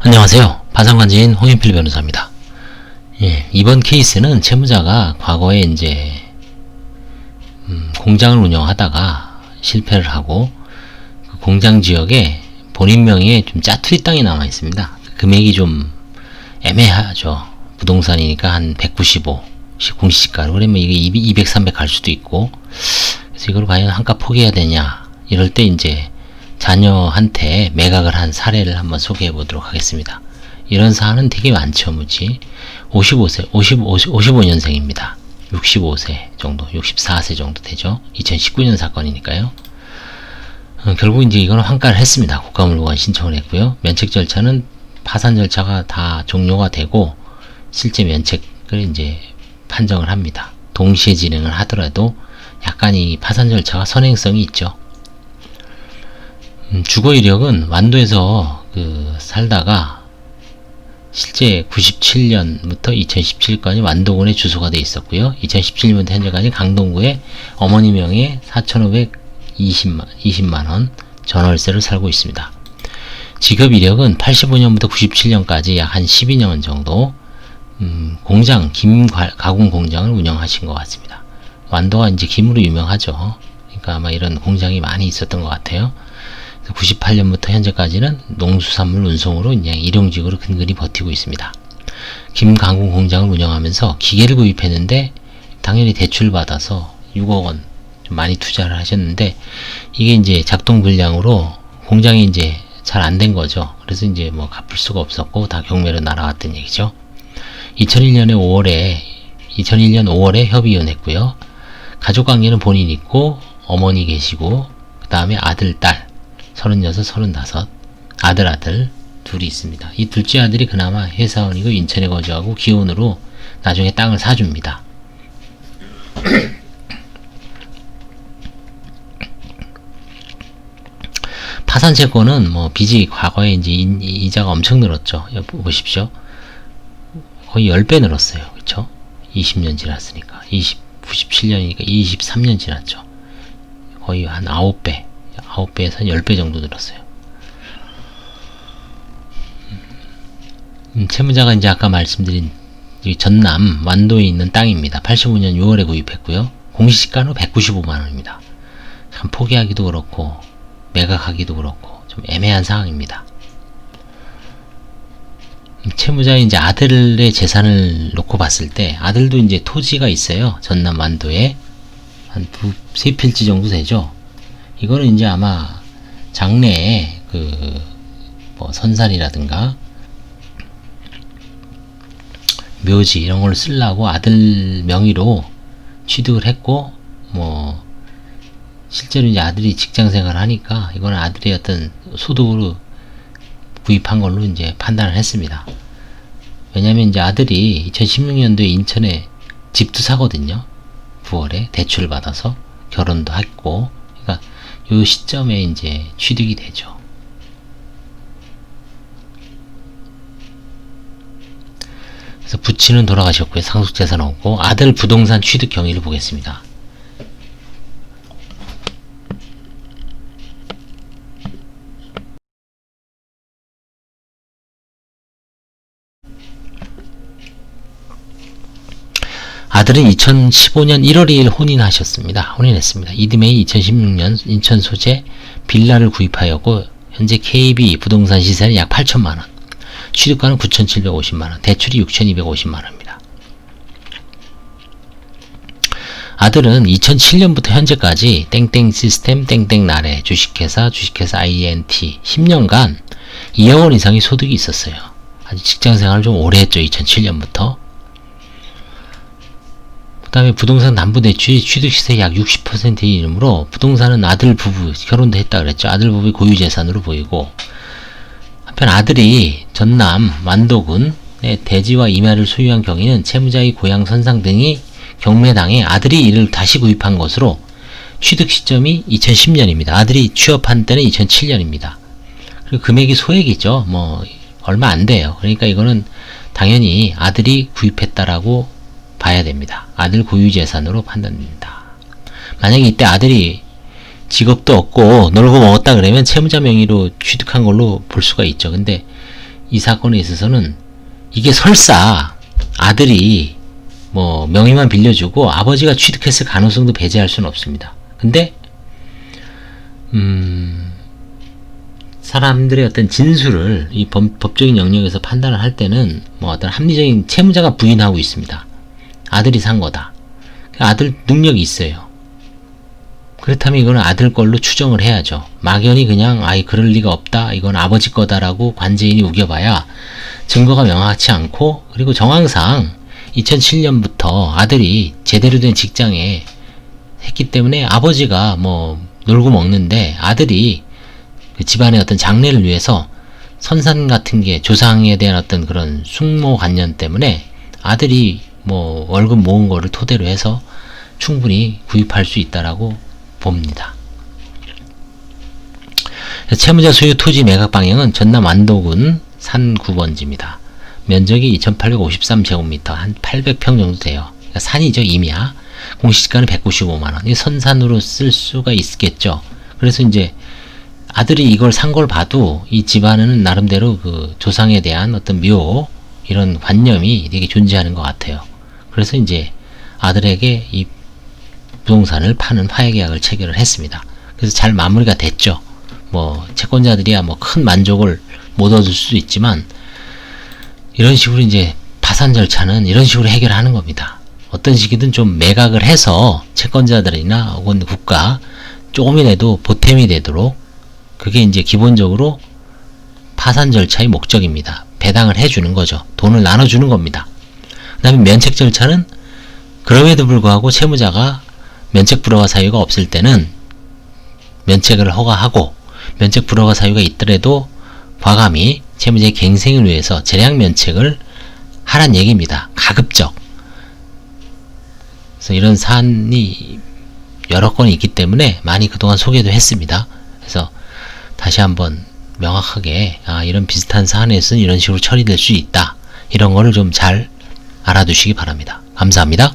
안녕하세요. 파산관제인 홍인필 변호사입니다. 이번 케이스는 채무자가 과거에 이제 공장을 운영하다가 실패를 하고 그 공장 지역에 본인 명의의 좀 짜투리 땅이 남아 있습니다. 금액이 좀 애매하죠. 부동산이니까 한 195 공시지가로 그러면 이게 200, 300 갈 수도 있고, 그래서 이걸 과연 한가 포기해야 되냐, 이럴 때 이제 자녀한테 매각을 한 사례를 한번 소개해 보도록 하겠습니다. 이런 사안은 되게 많죠, 무지. 55년생입니다. 65세 정도, 64세 정도 되죠. 2019년 사건이니까요. 결국 이제 이거는 환가를 했습니다. 국가물보관 신청을 했고요. 면책 절차는 파산 절차가 다 종료가 되고 실제 면책을 이제 판정을 합니다. 동시에 진행을 하더라도 약간 이 파산 절차가 선행성이 있죠. 주거 이력은 완도에서 살다가 실제 97년부터 2017년까지 완도군에 주소가 돼 있었고요. 2017년부터 현재까지 강동구에 어머니 명의의 4,520만원 전월세를 살고 있습니다. 직업 이력은 85년부터 97년까지 약 한 12년 정도 공장, 김 가공 공장을 운영하신 것 같습니다. 완도가 이제 김으로 유명하죠. 그러니까 아마 이런 공장이 많이 있었던 것 같아요. 98년부터 현재까지는 농수산물 운송으로 그냥 일용직으로 근근히 버티고 있습니다. 김 가공 공장을 운영하면서 기계를 구입했는데 당연히 대출 받아서 6억 원 좀 많이 투자를 하셨는데, 이게 이제 작동 불량으로 공장이 이제 잘 안 된 거죠. 그래서 이제 뭐 갚을 수가 없었고 다 경매로 날아갔던 얘기죠. 2001년 5월에 협의 이혼했고요. 가족 관계는 본인 있고 어머니 계시고, 그 다음에 아들, 딸 36, 35 아들 둘이 있습니다. 이 둘째 아들이 그나마 회사원이고 인천에 거주하고 기혼으로 나중에 땅을 사줍니다. 파산 채권은 뭐 빚이 과거에 이제 이자가 엄청 늘었죠. 보십시오. 거의 10배 늘었어요. 그쵸? 20년 지났으니까. 97년이니까 23년 지났죠. 거의 한 9배에서 한 10배 정도 늘었어요. 채무자가 이제 아까 말씀드린 전남 완도에 있는 땅입니다. 85년 6월에 구입했고요. 공시지가는 195만원입니다. 참 포기하기도 그렇고 매각하기도 그렇고 좀 애매한 상황입니다. 채무자의 이제 아들의 재산을 놓고 봤을 때, 아들도 이제 토지가 있어요. 전남 완도에 한 3필지 정도 되죠. 이거는 이제 아마 장래에 뭐 선산이라든가 묘지 이런 걸 쓰려고 아들 명의로 취득을 했고, 뭐 실제로 이제 아들이 직장 생활을 하니까 이거는 아들의 어떤 소득으로 구입한 걸로 이제 판단을 했습니다. 왜냐면 이제 아들이 2016년도에 인천에 집도 사거든요. 9월에 대출을 받아서 결혼도 했고, 그러니까 요 시점에 이제 취득이 되죠. 그래서 부친은 돌아가셨고요. 상속재산 없고, 아들 부동산 취득 경위를 보겠습니다. 아들은 2015년 1월 2일 혼인했습니다. 이듬해 2016년 인천 소재 빌라를 구입하였고, 현재 KB 부동산 시세는 약 8천만원, 취득가는 9,750만원, 대출이 6,250만원입니다. 아들은 2007년부터 현재까지 땡땡 시스템, 땡땡 나래 주식회사 INT 10년간 2억원 이상의 소득이 있었어요. 아주 직장생활을 좀 오래 했죠. 2007년부터. 그 다음에 부동산 담보대출이 취득시세 약 60%에 이르므로 부동산은 아들 부부, 결혼도 했다 그랬죠. 아들 부부의 고유재산으로 보이고, 한편 아들이 전남 완도군의 대지와 임야를 소유한 경위는 채무자의 고향 선상 등이 경매당해 아들이 이를 다시 구입한 것으로 취득 시점이 2010년입니다. 아들이 취업한 때는 2007년입니다. 그리고 금액이 소액이죠. 뭐 얼마 안 돼요. 그러니까 이거는 당연히 아들이 구입했다라고 봐야 됩니다. 아들 고유재산으로 판단됩니다. 만약에 이때 아들이 직업도 없고 놀고 먹었다 그러면 채무자 명의로 취득한 걸로 볼 수가 있죠. 근데 이 사건에 있어서는 이게 설사 아들이 뭐 명의만 빌려주고 아버지가 취득했을 가능성도 배제할 수는 없습니다. 근데 사람들의 어떤 진술을 이 법적인 영역에서 판단을 할 때는 뭐 어떤 합리적인 채무자가 부인하고 있습니다. 아들이 산 거다. 아들 능력이 있어요. 그렇다면 이거는 아들 걸로 추정을 해야죠. 막연히 그냥 아이 그럴 리가 없다. 이건 아버지 거다라고 관제인이 우겨봐야 증거가 명확치 않고, 그리고 정황상 2007년부터 아들이 제대로 된 직장에 했기 때문에 아버지가 뭐 놀고 먹는데 아들이 그 집안의 어떤 장래를 위해서 선산 같은 게 조상에 대한 어떤 그런 숙모관념 때문에 아들이 뭐 월급 모은 거를 토대로 해서 충분히 구입할 수 있다라고 봅니다. 채무자 소유 토지 매각 방향은 전남 완도군 산 9번지입니다. 면적이 2853제곱미터, 한 800평 정도 돼요. 그러니까 산이죠, 임야. 공시지가는 195만원. 이 선산으로 쓸 수가 있겠죠. 그래서 이제 아들이 이걸 산 걸 봐도 이 집안은 나름대로 그 조상에 대한 어떤 묘, 이런 관념이 되게 존재하는 것 같아요. 그래서 이제 아들에게 이 부동산을 파는 화해계약을 체결을 했습니다. 그래서 잘 마무리가 됐죠. 뭐 채권자들이야 뭐 큰 만족을 못 얻을 수도 있지만, 이런 식으로 이제 파산 절차는 이런 식으로 해결하는 겁니다. 어떤 식이든 좀 매각을 해서 채권자들이나 혹은 국가 조금이라도 보탬이 되도록, 그게 이제 기본적으로 파산 절차의 목적입니다. 배당을 해주는 거죠. 돈을 나눠주는 겁니다. 그 다음에 면책 절차는 그럼에도 불구하고 채무자가 면책 불허가 사유가 없을 때는 면책을 허가하고, 면책 불허가 사유가 있더라도 과감히 채무자의 갱생을 위해서 재량 면책을 하란 얘기입니다. 가급적. 그래서 이런 사안이 여러 건이 있기 때문에 많이 그동안 소개도 했습니다. 그래서 다시 한번 명확하게 이런 비슷한 사안에서는 이런 식으로 처리될 수 있다. 이런 거를 좀 잘 알아두시기 바랍니다. 감사합니다.